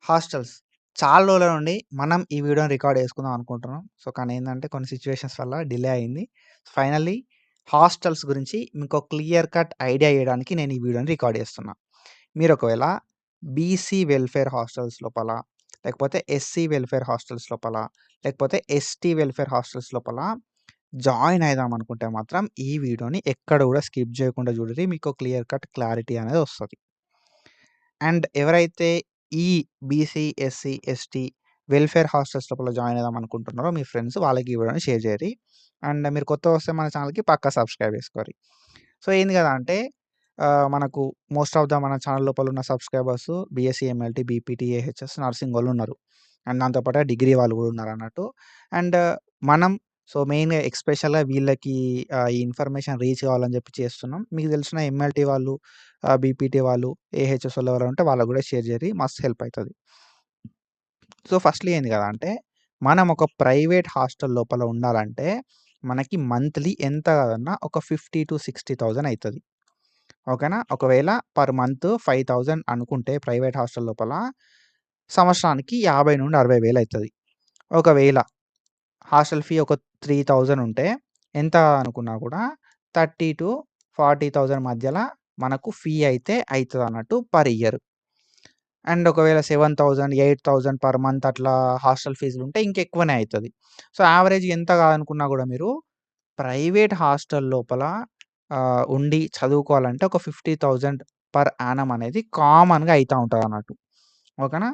Hostels. చాలా రోజుల నుండి మనం ఈ వీడియోని రికార్డ్ చేసుకుందాం అనుకుంటున్నాం. కానీ ఏందంటే కొన్ని సిట్యుయేషన్స్ వల్ల డిలే అయింది. ఫైనల్లీ హాస్టల్స్ గురించి మీకో క్లియర్ కట్ ఐడియా ఇయ్యడానికి నేను ఈ వీడియోని రికార్డ్ చేస్తున్నా. మీరు ఒకవేళ బీసీ వెల్ఫేర్ హాస్టల్స్ లోపల, లేకపోతే ఎస్సీ వెల్ఫేర్ హాస్టల్స్ లోపల, లేకపోతే ఎస్టీ వెల్ఫేర్ హాస్టల్స్ లోపల జాయిన్ అయిదాం అనుకుంటే మాత్రం ఈ వీడియోని ఎక్కడ కూడా స్కిప్ చేయకుండా చూడండి. మీకు క్లియర్ కట్ క్లారిటీ అనేది వస్తది. అండ్ ఎవరైతే ఈ BC, SC, ST welfare hostels లోపల జాయిన్ అయిదాం అనుకుంటున్నారో మీ ఫ్రెండ్స్ వాళ్ళకి ఈ వీడియోని షేర్ చేయరి. అండ్ మీరు కొత్తగా వస్తే మన ఛానల్‌కి పక్కా సబ్స్క్రైబ్ చేసుకోరి. ఏంది కదా అంటే మనకు మోస్ట్ ఆఫ్ ద మన ఛానల్ లోపల ఉన్న subscribers BSc, MLT, BPT, AHS, nursing వాళ్ళు ఉన్నారు. అండ్ దాంతో పాటుగా డిగ్రీ వాళ్ళు కూడా ఉన్నారన్నట్టు. అండ్ మనం మెయిన్‌గా ఎస్పెషల్‌గా వీళ్ళకి ఈ ఇన్ఫర్మేషన్ రీచ్ కావాలని చెప్పి చేస్తున్నాం. మీకు తెలిసిన ఎంఎల్టీ వాళ్ళు, బీపీటీ వాళ్ళు, ఏహెచ్ఎస్ వాళ్ళు ఎవరైనా ఉంటే వాళ్ళకి కూడా షేర్ చేయరి. మస్తు హెల్ప్ అయితది. ఫస్ట్‌లీ ఏంది కదా అంటే మనం ఒక ప్రైవేట్ హాస్టల్ లోపల ఉండాలంటే మనకి మంత్లీ ఎంత కాదన్నా ఒక 50,000-60,000 అయితది. ఓకేనా? ఒకవేళ పర్ మంత్ 5,000 అనుకుంటే ప్రైవేట్ హాస్టల్ లోపల సంవత్సరానికి 50,000-60,000 అయితది. ఒకవేళ హాస్టల్ ఫీ ఒక 3,000 ఉంటే ఎంత అనుకున్నా కూడా 30,000-40,000 మధ్యల మనకు ఫీ అయితే అయితదన్నట్టు పర్ ఇయర్. అండ్ ఒకవేళ 7,000, 8,000 పర్ మంత్ అట్లా హాస్టల్ ఫీజులుంటే ఇంకెక్కువనే అయితది. యావరేజ్ ఎంత కాదనుకున్నా కూడా మీరు ప్రైవేట్ హాస్టల్ లోపల ఉండి చదువుకోవాలంటే ఒక 50,000 పర్ యానమ్ అనేది కామన్‌గా అయితా ఉంటదన్నట్టు. ఓకేనా?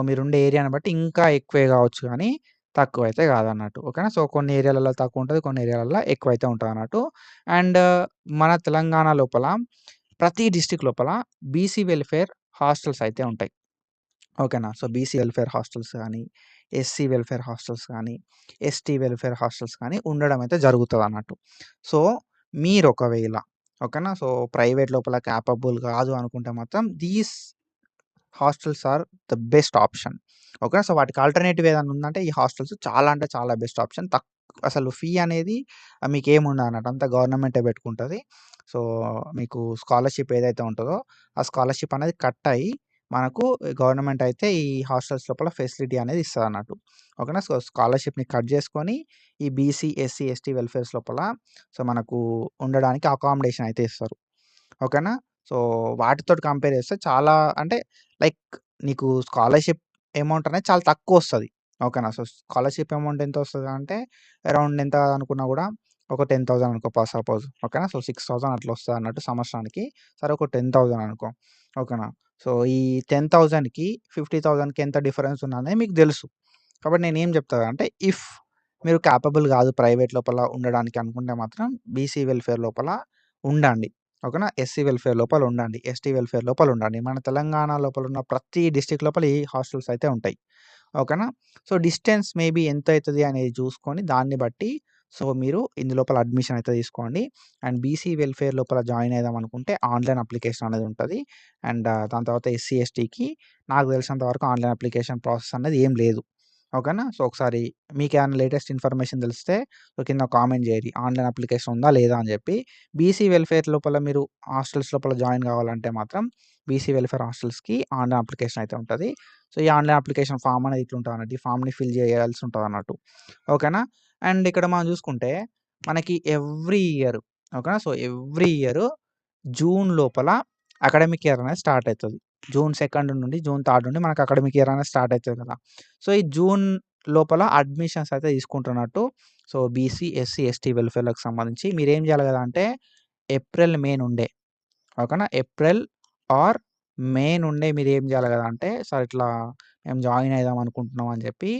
మీరుండే ఏరియాని బట్టి ఇంకా ఎక్కువే కావచ్చు గానీ, తక్కువైతే కాదన్నట్టు. ఓకేనా? కొన్ని ఏరియాలలో తక్కువుంటది. కొన్ని ఏరియాలల్ల ఎక్కువైతే ఉంటదన్నట్టు. అండ్ మన తెలంగాణ లోపల ప్రతి డిస్ట్రిక్ట్ లోపల బీసీ వెల్ఫేర్ హాస్టల్స్ అయితే ఉంటాయి. ఓకేనా? బీసీ వెల్ఫేర్ హాస్టల్స్ గానీ, ఎస్సీ వెల్ఫేర్ హాస్టల్స్ గానీ, ఎస్టీ వెల్ఫేర్ హాస్టల్స్ కానీ ఉండడం అయితే జరుగుతదన్నట్టు. సో, మీరొకవేళ ఓకేనా? ప్రైవేట్ లోపల క్యాపబుల్ కాదు అనుకుంటే మాత్రం these hostels are the best option. Okay. వాటికి ఆల్టర్‌నేటివ్ ఏదన్నా ఉందంటే ఈ హాస్టల్స్ చాలా అంటే చాలా బెస్ట్ ఆప్షన్. అసలు ఫీ అనేది మీకేముండదన్నట్టు. అంతా గవర్నమెంటే పెట్టుకుంటది. సో, మీకు స్కాలర్‌షిప్ ఏదైతే ఉంటదో, ఆ స్కాలర్‌షిప్ అనేది కట్ అయ్యి మనకు గవర్నమెంట్ అయితే ఈ హాస్టల్స్ లోపల ఫెసిలిటీ అనేది ఇస్తదన్నట్టు. ఓకేనా. స్కాలర్‌షిప్‌ని కట్ చేసుకొని ఈ బీసీ, ఎస్సీ, ఎస్టీ వెల్ఫేర్స్ లోపల మనకు ఉండడానికి అకామిడేషన్ అయితే ఇస్తారు. ఓకేనా. వాటితోటి కంపేర్ చేస్తే చాలా అంటే లైక్ నీకు స్కాలర్‌షిప్ అమౌంట్ అనేది చాలా తక్కువొస్తది. ఓకేనా. స్కాలర్‌షిప్ అమౌంట్ ఎంతొస్తది అంటే అరౌండ్ ఎంత అనుకున్నా గూడా ఒక 10,000 అనుకో సపోజ్. ఓకేనా. 6,000 అట్లా వస్తదన్నట్టు సంవత్సరానికి. సరే ఒక 10,000 అనుకో. ఓకేనా. ఈ 10,000కి 50,000కి ఎంత డిఫరెన్స్ ఉన్నదని మీకు తెలుసు. కాబట్టి నేనేం చెప్తా అంటే మీరు కేపబుల్ కాదు ప్రైవేట్ లోపల ఉండడానికి అనుకుంటే మాత్రం బీసీ వెల్ఫేర్ లోపల ఉండండి. ఓకేనా. ఎస్సీ వెల్ఫేర్ లోపల ఉండండి. ఎస్టీ వెల్ఫేర్ లోపల ఉండండి. మన తెలంగాణ లోపల ఉన్న ప్రతి డిస్ట్రిక్ట్ లోపల ఈ హాస్టల్స్ అయితే ఉంటాయి. ఓకేనా. డిస్టెన్స్ మేబీ ఎంత అయితది అనేది చూసుకొని దాన్ని బట్టి మీరు ఇందులోపల అడ్మిషన్ అయితే తీసుకోండి. అండ్ బీసీ వెల్ఫేర్ లోపల జాయిన్ అయిదాం అనుకుంటే ఆన్‌లైన్ అప్లికేషన్ అనేది ఉంటది. అండ్ దాని తర్వాత ఎస్సీ, ఎస్టీకి నాకు తెలిసినంత వరకు ఆన్‌లైన్ అప్లికేషన్ ప్రాసెస్ అనేది ఏం లేదు. ఓకేనా. ఒకసారి మీకేమైనా లేటెస్ట్ ఇన్ఫర్మేషన్ తెలిస్తే కింద కామెంట్ జేయండి. ఆన్‌లైన్ అప్లికేషన్ ఉందా? లేదా? అని జెప్పి. బీసీ వెల్ఫేర్ లోపల మీరు హాస్టల్స్ లోపల జాయిన్ గావాలంటే మాత్రం బీసీ వెల్ఫేర్ హాస్టల్స్‌కి ఆన్‌లైన్ అప్లికేషన్ అయితే ఉంటది. ఈ ఆన్‌లైన్ అప్లికేషన్ ఫార్మ్ అనేది ఇట్లుంటదన్నట్టు. ఈ ఫార్మ్‌ని ఫిల్ చేయాల్సి ఉంటదన్నట్టు. ఓకేనా. అండ్ ఇక్కడ మనం జూసుకుంటే మనకి ఎవ్రీ ఇయర్ ఓకేనా. ఎవ్రీ ఇయర్ జూన్ లోపల అకాడమిక్ ఇయర్ అనేది స్టార్ట్ అయితది. జూన్ 2 నుండి జూన్ 3 నుండి మనకు అకాడమిక్ ఇయర్ అనేది స్టార్ట్ అయితది కదా! ఈ జూన్ లోపల అడ్మిషన్స్ అయితే తీసుకుంటున్నట్టు. బీసీ, ఎస్సీ, ఎస్టీ వెల్ఫేర్‌లకు సంబంధించి మీరేం జేయాలి గదా! అంటే ఏప్రిల్, మే నుండే ఓకేనా. ఏప్రిల్ ఆర్ మే నుండే మీరేం జేయాలి గదా! అంటే ఇట్లా మేము జాయిన్ అయిదాం అనుకుంటున్నాం అని జెప్పి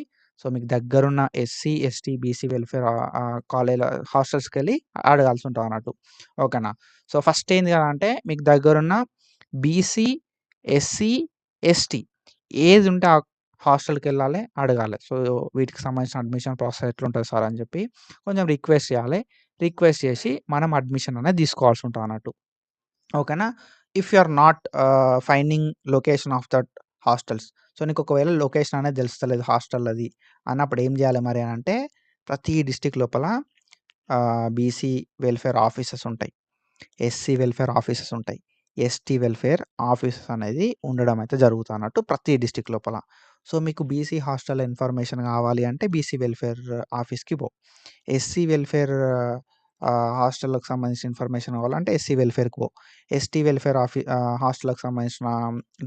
మీకు దగ్గరున్న ఎస్సీ, ఎస్టీ, బీసీ వెల్ఫేర్ హాస్టల్స్‌కెళ్ళి అడగాల్సి ఉంటదన్నట్టు. ఓకేనా. ఫస్ట్ ఏంది గదా! అంటే మీకు దగ్గరున్న బీసీ, ఎస్సీ, ఎస్టీ ఏది ఉంటే ఆ హాస్టల్‌కెళ్ళాలి, అడగాలి. వీటికి సంబంధించిన అడ్మిషన్ ప్రాసెస్ ఎట్లుంటది సార్ అని జెప్పి కొంచెం రిక్వెస్ట్ చేయాలి. రిక్వెస్ట్ చేసి మనం అడ్మిషన్ అనేది తీసుకోవాల్సి ఉంటదన్నట్టు. ఓకేనా. If you are not finding location of that hostels. నీకు ఒకవేళ లొకేషన్ అనేది తెలుస్తలేదు హాస్టల్ అది అన్నప్పుడు ఏం జేయాలి మరి అనంటే ప్రతి డిస్ట్రిక్ట్ లోపల బీసీ వెల్ఫేర్ ఆఫీసెస్ ఉంటాయి. ఎస్సీ వెల్ఫేర్ ఆఫీసెస్ ఉంటాయి. ఎస్టీ వెల్ఫేర్ ఆఫీసెస్ అనేది ఉండడం అయితే జరుగుతదన్నట్టు ప్రతి డిస్ట్రిక్ట్ లోపల. సో, మీకు బీసీ హాస్టల్ ఇన్ఫర్మేషన్ కావాలి అంటే బీసీ వెల్ఫేర్ ఆఫీస్‌కి పో. ఎస్సీ వెల్ఫేర్ హాస్టల్‌కి సంబంధించిన ఇన్ఫర్మేషన్ కావాలంటే ఎస్సీ వెల్ఫేర్‌కి పో. ఎస్టీ వెల్ఫేర్ హాస్టల్‌కి సంబంధించిన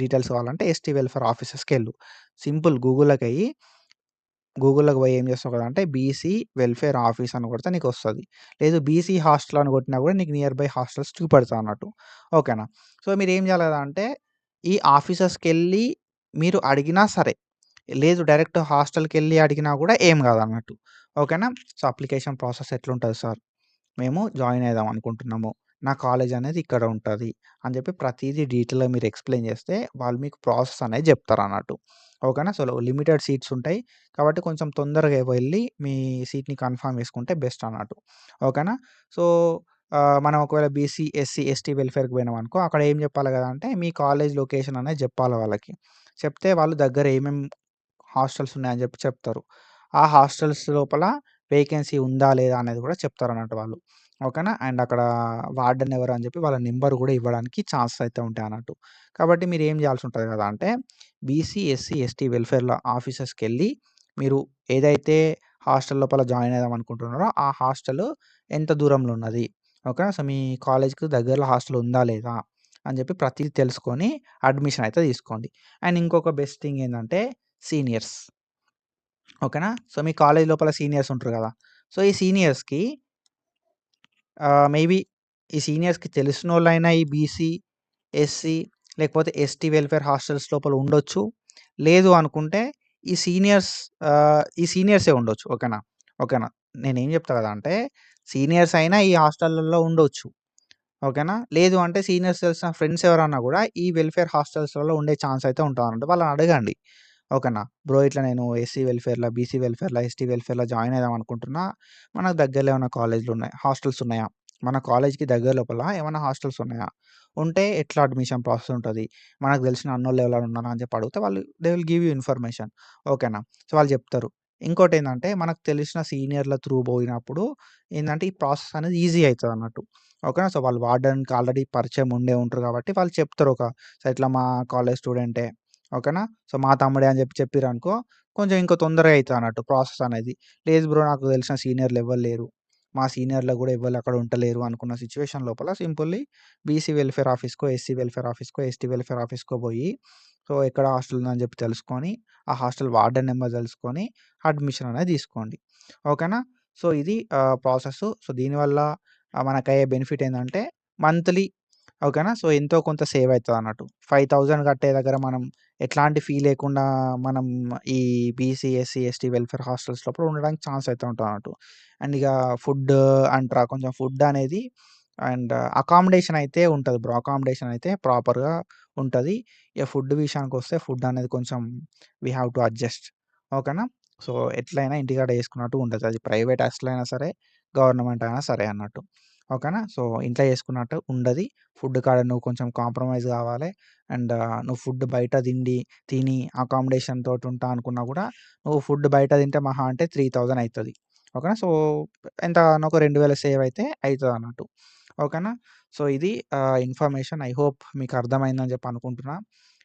డీటెయిల్స్ కావాలంటే ఎస్టీ వెల్ఫేర్ ఆఫీసెస్‌కెళ్ళు. సింపుల్ గూగుల్‌లోకి పోయి ఏం చేస్తావు కదా అంటే బీసీ వెల్ఫేర్ ఆఫీస్ అని కొడితే నీకొస్తది. లేదు బీసీ హాస్టల్ అని కొట్టినా కూడా నీకు నియర్ బై హాస్టల్స్ చూపెడతదన్నట్టు. ఓకేనా. సో, మీరేం చేయాలి కదా అంటే ఈ ఆఫీసెస్‌కెళ్ళి మీరు అడిగినా సరే, లేదు డైరెక్ట్ హాస్టల్‌కెళ్ళి అడిగినా కూడా ఏం కాదన్నట్టు. ఓకేనా. సో, అప్లికేషన్ ప్రాసెస్ ఎట్లుంటది సార్? మేము జాయిన్ అయిదాం అనుకుంటున్నాము. నా కాలేజ్ అనేది ఇక్కడ ఉంటది అని చెప్పి ప్రతీదీ డీటెయిల్‌గా మీరు ఎక్స్‌ప్లెయిన్ చేస్తే వాళ్ళు మీకు ప్రాసెస్ అనేది చెప్తారన్నట్టు. ఓకేనా. సో, లిమిటెడ్ సీట్స్ ఉంటాయి. కాబట్టి కొంచెం తొందరగా వెళ్లి మీ సీట్‌ని కన్ఫర్మ్ చేసుకుంటే బెస్ట్ అన్నట్టు. ఓకేనా. సో, మనం ఒకవేళ బీసీ, ఎస్సీ, ఎస్టీ వెల్ఫేర్‌కి పోయినామనుకో అక్కడ ఏం చెప్పాలి కదా అంటే మీ కాలేజ్ లొకేషన్ అనేది చెప్పాలి వాళ్ళకి. చెప్తే వాళ్ళు దగ్గర ఏమేం హాస్టల్స్ ఉన్నాయని చెప్పి చెప్తారు. ఆ హాస్టల్స్ లోపల వేకెన్సీ ఉందా? లేదా? అనేది కూడా చెప్తారన్నట్టు వాళ్ళు. ఓకేనా. అండ్ అక్కడ వార్డెన్ ఎవరు అని చెప్పి వాళ్ళ నంబర్ కూడా ఇవ్వడానికి ఛాన్సెస్ అయితే ఉంటాయన్నట్టు. కాబట్టి మీరేం చేయాల్సి ఉంటది కదా అంటే బీసీ, ఎస్సీ, ఎస్టీ వెల్ఫేర్‌ల ఆఫీసెస్‌కెళ్ళి మీరు ఏదైతే హాస్టల్ లోపల జాయిన్ అయిదాం అనుకుంటున్నారో ఆ హాస్టలు ఎంత దూరంలో ఉన్నది? ఓకేనా. సో, మీ కాలేజ్‌కి దగ్గరలో హాస్టల్ ఉందా? లేదా? అని చెప్పి ప్రతీది తెలుసుకొని అడ్మిషన్ అయితే తీసుకోండి. అండ్ ఇంకొక బెస్ట్ థింగ్ ఏందంటే సీనియర్స్. ఓకేనా. సో, మీ కాలేజ్ లోపల సీనియర్స్ ఉంటారు గదా! సో, ఈ సీనియర్స్‌కి మేబీ ఈ సీనియర్స్‌కి తెలిసినోళ్ళైనా ఈ బీసీ, ఎస్సీ లేకపోతే ఎస్టీ వెల్ఫేర్ హాస్టల్స్ లోపల ఉండొచ్చు. లేదు అనుకుంటే ఈ సీనియర్స్ ఈ సీనియర్సే ఉండొచ్చు. ఓకేనా. ఓకేనా. నేనేం చెప్తా కదా అంటే సీనియర్స్ అయినా ఈ హాస్టల్‌లలో ఉండొచ్చు. ఓకేనా. లేదు అంటే సీనియర్స్ తెలిసిన ఫ్రెండ్స్ ఎవరన్నా గూడా ఈ వెల్ఫేర్ హాస్టల్స్‌లలో ఉండే ఛాన్స్ అయితే ఉంటదన్నమాట. వాళ్ళని అడగండి. ఓకేనా. బ్రో ఇట్లా నేను ఎస్సీ వెల్ఫేర్‌ల, బీసీ వెల్ఫేర్‌ల, ఎస్టీ వెల్ఫేర్‌ల జాయిన్ అయిదాం అనుకుంటున్నా. మనకు దగ్గరలో ఏమన్నా కాలేజ్‌లున్నాయా? హాస్టల్స్ ఉన్నాయా? మన కాలేజ్‌కి దగ్గర లోపల ఏమన్నా హాస్టల్స్ ఉన్నాయా? ఉంటే ఎట్లా అడ్మిషన్ ప్రాసెస్ ఉంటది? మనకు తెలిసిన అన్నోళ్ళు ఎవరైనా ఉన్నారా? అని చెప్పి అడిగితే వాళ్ళు they will give you information. ఓకేనా. సో, వాళ్ళు చెప్తారు. ఇంకోటేందంటే మనకు తెలిసిన సీనియర్‌ల త్రూ పోయినప్పుడు ఏందంటే ఈ ప్రాసెస్ అనేది ఈజీ అయితదన్నట్టు. ఓకేనా. సో, వాళ్ళు వార్డెన్‌కి ఆల్రెడీ పరిచయం ఉండే ఉంటారు కాబట్టి వాళ్ళు చెప్తారు సో, ఇట్లా మా కాలేజ్ స్టూడెంటే. ఓకేనా. సో, మా తమ్ముడే అని చెప్పి చెప్పిర్రనుకో, కొంచెం ఇంకా తొందరగా అయితదన్నట్టు ప్రాసెస్ అనేది. లేదు బ్రో నాకు తెలిసిన సీనియర్‌లు ఎవ్వరు లేరు. మా సీనియర్‌లో గూడా ఎవ్వరు అక్కడ ఉంటలేరు అనుకున్న సిట్యుయేషన్ లోపల సింపుల్లీ బీసీ వెల్ఫేర్ ఆఫీస్‌కో, ఎస్సీ వెల్ఫేర్ ఆఫీస్‌కో, ఎస్టీ వెల్ఫేర్ ఆఫీస్‌కో పోయి, సో, ఎక్కడ హాస్టల్ ఉందని చెప్పి తెలుసుకొని, ఆ హాస్టల్ వార్డెన్ నంబర్ తెలుసుకొని అడ్మిషన్ అనేది తీసుకోండి. ఓకేనా. సో, ఇది ప్రాసెస్సు. సో, దీనివల్ల మనకయ్యే బెనిఫిట్ ఏందంటే మంత్లీ ఓకేనా. సో, ఎంతో కొంత సేవ్ అయితదన్నట్టు. 5,000 కట్టే దగ్గర మనం ఎట్లాంటి ఫీ లేకుండా మనం ఈ BC, SC, ST welfare hostels లోపల ఉండడానికి ఛాన్స్ అయితే ఉంటదన్నట్టు. అండ్ ఇక ఫుడ్ అంటారా కొంచెం ఫుడ్ అనేది అండ్ అకామిడేషన్ అయితే ఉంటది బ్రో. అకామిడేషన్ అయితే ప్రాపర్‌గా ఉంటది. ఇక ఫుడ్ విషయానికొస్తే ఫుడ్ అనేది కొంచెం వి హావ్ టు అడ్జస్ట్. ఓకేనా. సో, ఎట్లైనా ఇంటికాడ చేసుకున్నట్టు ఉండదు. అది ప్రైవేట్ హాస్టల్ అయినా సరే, గవర్నమెంట్ అయినా సరే అన్నట్టు. ఓకేనా. సో, ఇంట్లో చేసుకున్నట్టు ఉండది. ఫుడ్ కాడ నువ్వు కొంచెం కాంప్రమైజ్ కావాలి. అండ్ నువ్వు ఫుడ్ బయట తిని అకామిడేషన్ తోటి ఉంటా అనుకున్నా కూడా నువ్వు ఫుడ్ బయట తింటే మహా అంటే 3000 అయితది. ఓకేనా. సో, ఎంతగానో ఒక 2000 సేవ్ అయితే అయితదన్నట్టు. ఓకేనా. సో, ఇది ఇన్ఫర్మేషన్ ఐ హోప్ మీకు అర్థమైందని చెప్పి అనుకుంటున్నా.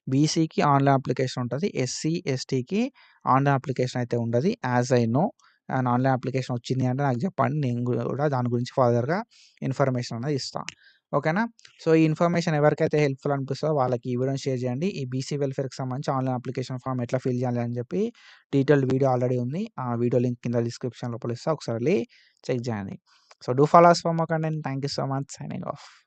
బీసీకి ఆన్‌లైన్ అప్లికేషన్ ఉంటది. ఎస్సీ, ఎస్టీకి ఆన్‌లైన్ అప్లికేషన్ అయితే ఉండది. As I know and online application వచ్చింది అంటే నాకు చెప్పండి. నేను కూడా దాని గురించి ఫర్దర్‌గా ఇన్ఫర్మేషన్ అనేది ఇస్తా. ఓకేనా. సో, ఈ ఇన్ఫర్మేషన్ ఎవరికైతే హెల్ప్‌ఫుల్ అనిపిస్తదో వాళ్ళకి ఈ వీడియోని షేర్ చేయండి. ఈ బీసీ వెల్ఫేర్‌కి సంబంధించి ఆన్‌లైన్ అప్లికేషన్ ఫార్మ్ ఎట్లా ఫిల్ చేయాలి అని చెప్పి డీటెయిల్డ్ వీడియో ఆల్రెడీ ఉంది. ఆ వీడియో లింక్ కింద డిస్క్రిప్షన్ లోపల ఇస్తా. ఒకసారి వెళ్లి చెక్ చేయండి. So, do follow us for more content. Thank you so much. Signing off.